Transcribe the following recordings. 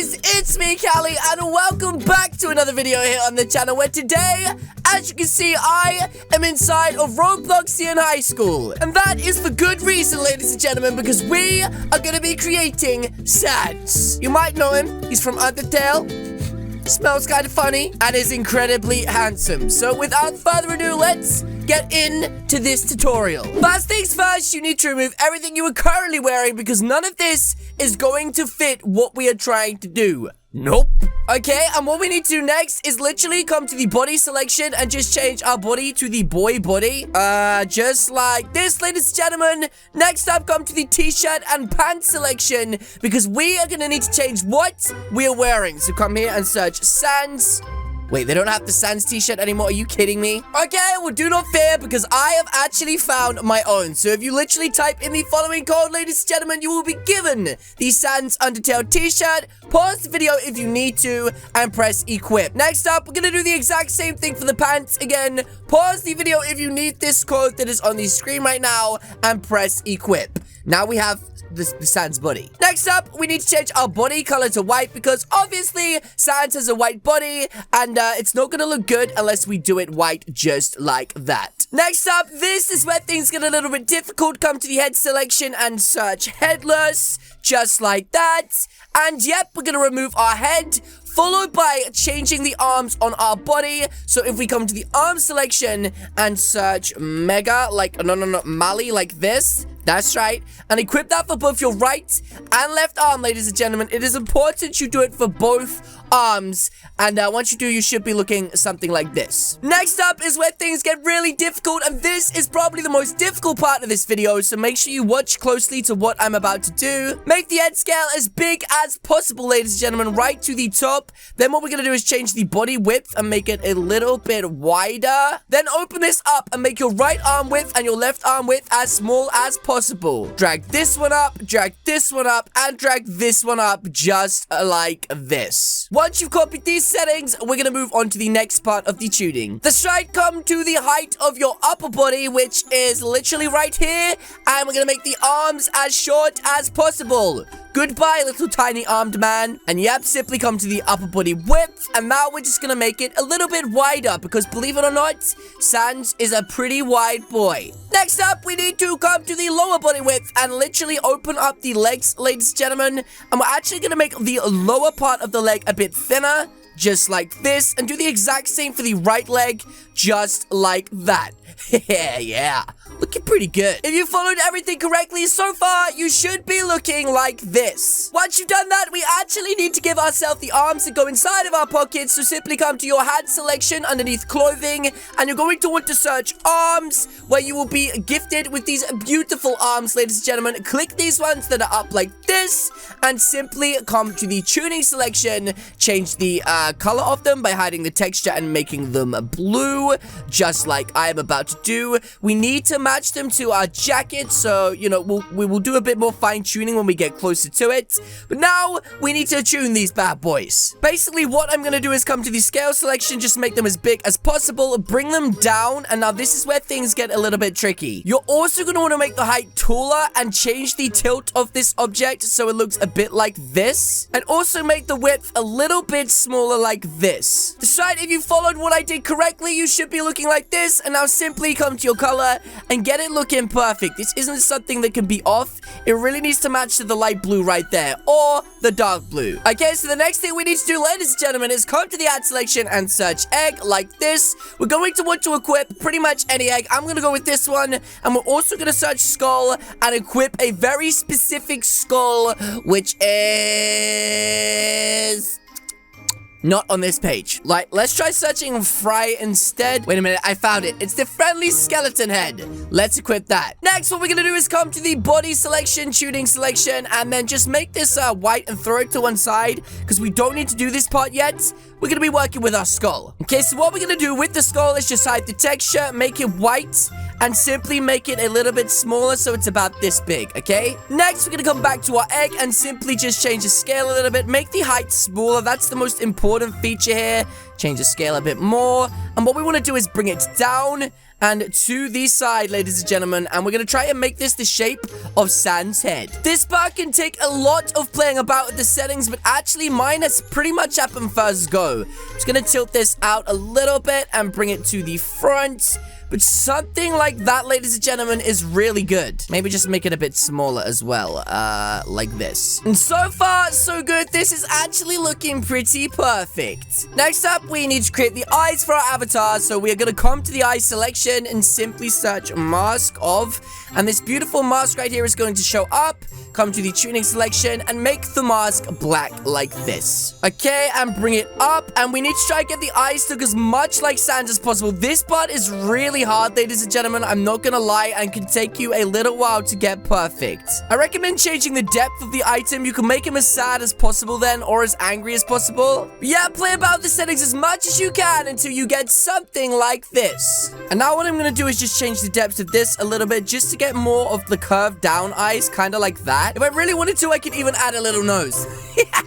guys, it's me, Callie, and welcome back to another video here on the channel where today, as you can see, I am inside of ROBLOXIAN High School. And that is for good reason, ladies and gentlemen, because we are going to be creating SANS. You might know him. He's from Undertale. Smells kind of funny and is incredibly handsome. So without further ado, let's get into this tutorial. First things first, you need to remove everything you are currently wearing because none of this is going to fit what we are trying to do. Nope. Okay, and what we need to do next is literally come to the body selection and just change our body to the boy body. Just like this, ladies and gentlemen. Next up, come to the t-shirt and pants selection because we are gonna need to change what we are wearing. So come here and search SANS. Wait, they don't have the SANS t-shirt anymore. Are you kidding me? Okay, well, do not fear because I have actually found my own. So if you literally type in the following code, ladies and gentlemen, you will be given the SANS Undertale t-shirt. Pause the video if you need to and press equip. Next up, we're going to do the exact same thing for the pants. Again, pause the video if you need this code that is on the screen right now and press equip. Now we have the SANS body. Next up, we need to change our body color to white because obviously SANS has a white body and it's not gonna look good unless we do it white just like that. Next up, this is where things get a little bit difficult. Come to the head selection and search headless, just like that. And yep, we're gonna remove our head, followed by changing the arms on our body. So if we come to the arm selection and search mega, like, no, Mali, like this. That's right. And equip that for both your right and left arm, ladies and gentlemen. It is important you do it for both arms. And once you do, you should be looking something like this. Next up is where things get really difficult. And this is probably the most difficult part of this video. So make sure you watch closely to what I'm about to do. Make the head scale as big as possible, ladies and gentlemen, right to the top. Then what we're going to do is change the body width and make it a little bit wider. Then open this up and make your right arm width and your left arm width as small as possible. Drag this one up, drag this one up, and drag this one up just like this. Once you've copied these settings, we're gonna move on to the next part of the tuning. The stride come to the height of your upper body, which is literally right here, and we're gonna make the arms as short as possible. Goodbye, little tiny armed man. And yep, simply come to the upper body width. And now we're just gonna make it a little bit wider because believe it or not, SANS is a pretty wide boy. Next up, we need to come to the lower body width and literally open up the legs, ladies and gentlemen. And we're actually gonna make the lower part of the leg a bit thinner, just like this. And do the exact same for the right leg, just like that. Yeah, looking pretty good. If you followed everything correctly so far, you should be looking like this. Once you've done that, we actually need to give ourselves the arms that go inside of our pockets. So simply come to your hand selection underneath clothing, and you're going to want to search arms, where you will be gifted with these beautiful arms, ladies and gentlemen. Click these ones that are up like this, and simply come to the tuning selection. Change the color of them by hiding the texture and making them blue, just like I am about to do. We need to match them to our jacket, so you know we will do a bit more fine-tuning when we get closer to it. But now we need to tune these bad boys. Basically, what I'm gonna do is come to the scale selection, just make them as big as possible, bring them down, and now this is where things get a little bit tricky. You're also gonna want to make the height taller and change the tilt of this object so it looks a bit like this, and also make the width a little bit smaller like this. Decide if you followed what I did correctly. You should be looking like this, and now simply come to your color and get it looking perfect. This isn't something that can be off. It really needs to match to the light blue right there, or the dark blue. Okay, so the next thing we need to do, ladies and gentlemen, is come to the ad selection and search egg like this. We're going to want to equip pretty much any egg. I'm going to go with this one, and we're also going to search skull and equip a very specific skull, which is not on this page. Like, let's try searching fry instead. Wait a minute, I found it. It's the friendly skeleton head. Let's equip that. Next, what we're gonna do is come to the body selection, tuning selection, and then just make this white and throw it to one side, because we don't need to do this part yet. We're gonna be working with our skull. Okay, so what we're gonna do with the skull is just hide the texture, make it white, and simply make it a little bit smaller so it's about this big, okay? Next, we're gonna come back to our egg and simply just change the scale a little bit, make the height smaller. That's the most important feature here. Change the scale a bit more. And what we want to do is bring it down and to the side, ladies and gentlemen. And we're going to try and make this the shape of Sans head. This part can take a lot of playing about with the settings, but actually mine has pretty much happened first go. Just going to tilt this out a little bit and bring it to the front. But something like that, ladies and gentlemen, is really good. Maybe just make it a bit smaller as well, like this. And so far, so good. This is actually looking pretty perfect. Next up, we need to create the eyes for our avatar. So we are going to come to the eye selection and simply search mask of. And this beautiful mask right here is going to show up. Come to the tuning selection and make the mask black like this. Okay, and bring it up. And we need to try and get the eyes to look as much like Sans as possible. This part is really hard, ladies and gentlemen. I'm not gonna lie, and can take you a little while to get perfect. I recommend changing the depth of the item. You can make him as sad as possible then, or as angry as possible. But yeah, play about the settings as much as you can until you get something like this. And now what I'm gonna do is just change the depth of this a little bit just to get more of the curved down eyes, kind of like that. If I really wanted to, I could even add a little nose.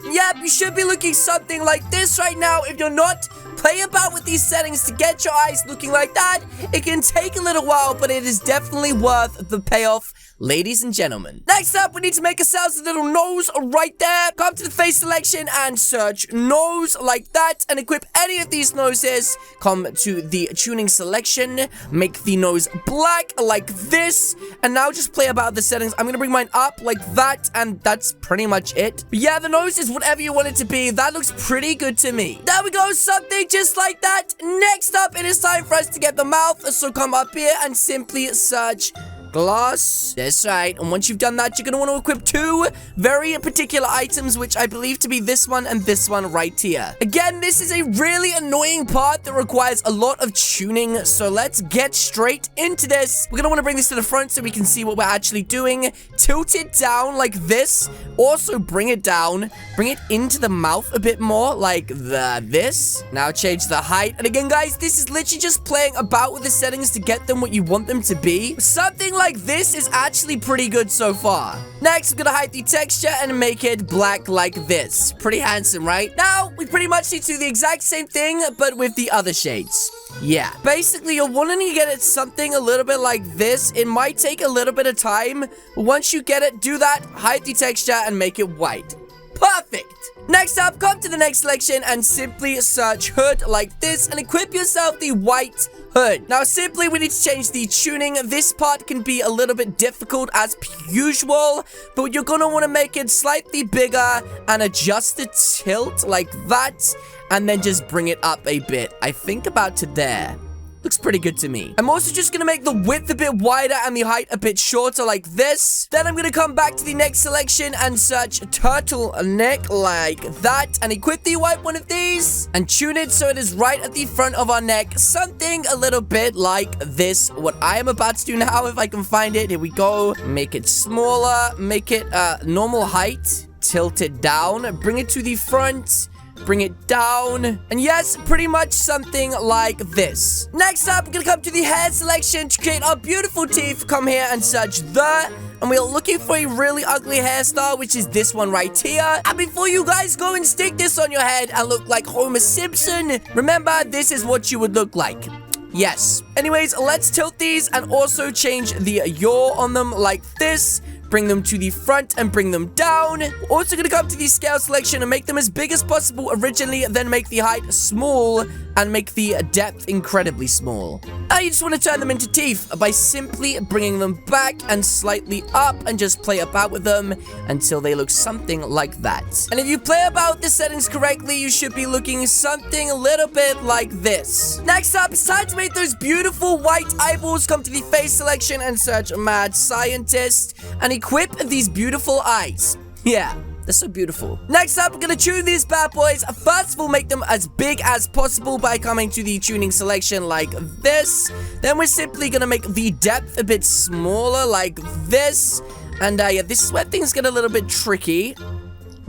Yep, you should be looking something like this right now. If you're not, play about with these settings to get your eyes looking like that. It can take a little while, but it is definitely worth the payoff, ladies and gentlemen. Next up, we need to make ourselves a little nose right there. Come to the face selection and search nose like that, and equip any of these noses. Come to the tuning selection, make the nose black like this, and now just play about the settings. I'm gonna bring mine up like that, and that's pretty much it. But yeah, the nose is whatever you want it to be. That looks pretty good to me. There we go, something just like that. Next up, it is time for us to get the mouth, so come up here and simply search glass. That's right. And once you've done that, you're going to want to equip two very particular items, which I believe to be this one and this one right here. Again, this is a really annoying part that requires a lot of tuning, so let's get straight into this. We're going to want to bring this to the front so we can see what we're actually doing. Tilt it down like this. Also, bring it down. Bring it into the mouth a bit more, like this. Now change the height. And again, guys, this is literally just playing about with the settings to get them what you want them to be. Something like this is actually pretty good so far. Next, I'm gonna hide the texture and make it black like this. Pretty handsome, right? Now, we pretty much need to do the exact same thing, but with the other shades. Yeah. Basically, you're wanting to get it something a little bit like this. It might take a little bit of time, but once you get it, do that, hide the texture, and make it white. Perfect! Next up, come to the next selection and simply search hood like this and equip yourself the white hood. Now, simply, we need to change the tuning. This part can be a little bit difficult as usual, but you're going to want to make it slightly bigger and adjust the tilt like that, and then just bring it up a bit. I think about to there. Looks pretty good to me. I'm also just going to make the width a bit wider and the height a bit shorter like this. Then I'm going to come back to the next selection and search turtleneck like that. And equip the white one of these. And tune it so it is right at the front of our neck. Something a little bit like this. What I am about to do now, if I can find it. Here we go. Make it smaller. Make it normal height. Tilt it down. Bring it to the front. Bring it down. And yes, pretty much something like this. Next up, we're gonna come to the hair selection to create our beautiful teeth. Come here and search the. And we're looking for a really ugly hairstyle, which is this one right here. And before you guys go and stick this on your head and look like Homer Simpson, remember, this is what you would look like. Yes. Anyways, let's tilt these and also change the yaw on them like this. Bring them to the front and bring them down. We're also going to come to the scale selection and make them as big as possible originally, then make the height small and make the depth incredibly small. Now you just want to turn them into teeth by simply bringing them back and slightly up and just play about with them until they look something like that. And if you play about with the settings correctly, you should be looking something a little bit like this. Next up, it's time to make those beautiful white eyeballs. Come to the face selection and search Mad Scientist and equip these beautiful eyes. Yeah. They're so beautiful. Next up, we're going to tune these bad boys. First, we'll make them as big as possible by coming to the tuning selection like this. Then we're simply going to make the depth a bit smaller like this. And yeah, this is where things get a little bit tricky.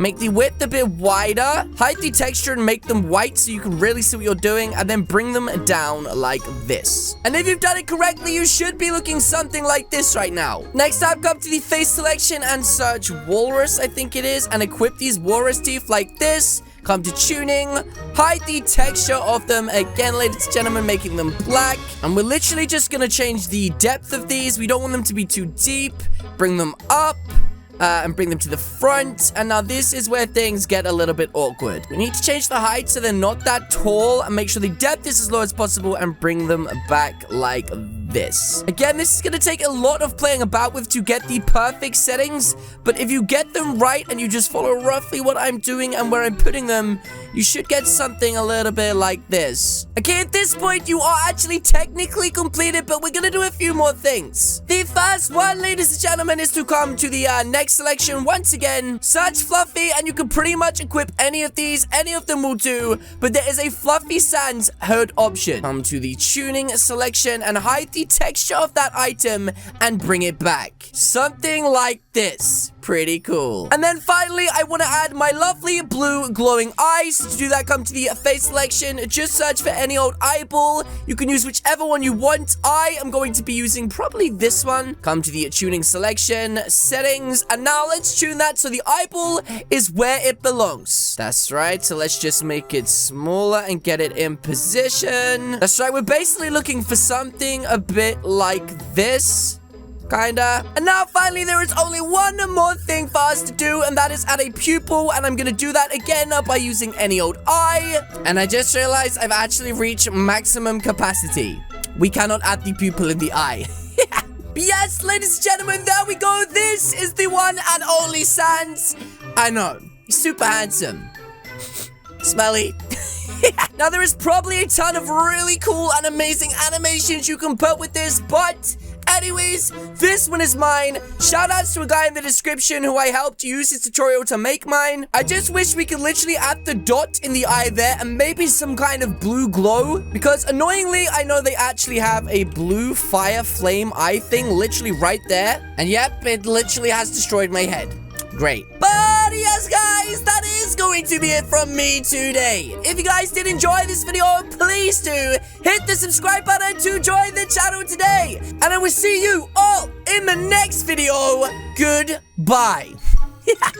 Make the width a bit wider. Hide the texture and make them white so you can really see what you're doing. And then bring them down like this. And if you've done it correctly, you should be looking something like this right now. Next up, come to the face selection and search walrus, I think it is. And equip these walrus teeth like this. Come to tuning, hide the texture of them again, ladies and gentlemen, making them black. And we're literally just gonna change the depth of these. We don't want them to be too deep. Bring them up. And bring them to the front. And now this is where things get a little bit awkward. We need to change the height so they're not that tall and make sure the depth is as low as possible and bring them back like this. Again, this is going to take a lot of playing about with to get the perfect settings, but if you get them right and you just follow roughly what I'm doing and where I'm putting them, you should get something a little bit like this. Okay, at this point, you are actually technically completed, but we're going to do a few more things. The first one, ladies and gentlemen, is to come to the next selection. Once again, search Fluffy, and you can pretty much equip any of these. Any of them will do, but there is a Fluffy Sans hood option. Come to the tuning selection and hide the texture of that item and bring it back. Something like this. Pretty cool. And then finally, I want to add my lovely blue glowing eyes. To do that, come to the face selection. Just search for any old eyeball. You can use whichever one you want. I am going to be using probably this one. Come to the tuning selection, settings, and now let's tune that so the eyeball is where it belongs. That's right. So let's just make it smaller and get it in position. That's right. We're basically looking for something a bit like this. Kinda. And now finally there is only one more thing for us to do, and that is add a pupil, and I'm gonna do that again by using any old eye. And I just realized I've actually reached maximum capacity. We cannot add the pupil in the eye. Yes, ladies and gentlemen, there we go. This is the one and only Sans. I know. He's super handsome. Smelly. Now there is probably a ton of really cool and amazing animations you can put with this, but anyways, this one is mine. Shoutouts to a guy in the description who I helped use his tutorial to make mine. I just wish we could literally add the dot in the eye there and maybe some kind of blue glow, because annoyingly, I know they actually have a blue fire flame eye thing literally right there. And yep, it literally has destroyed my head. Great. But yes, guys, that is going to be it from me today. If you guys did enjoy this video, please do hit the subscribe button to join the channel today. And I will see you all in the next video. Goodbye.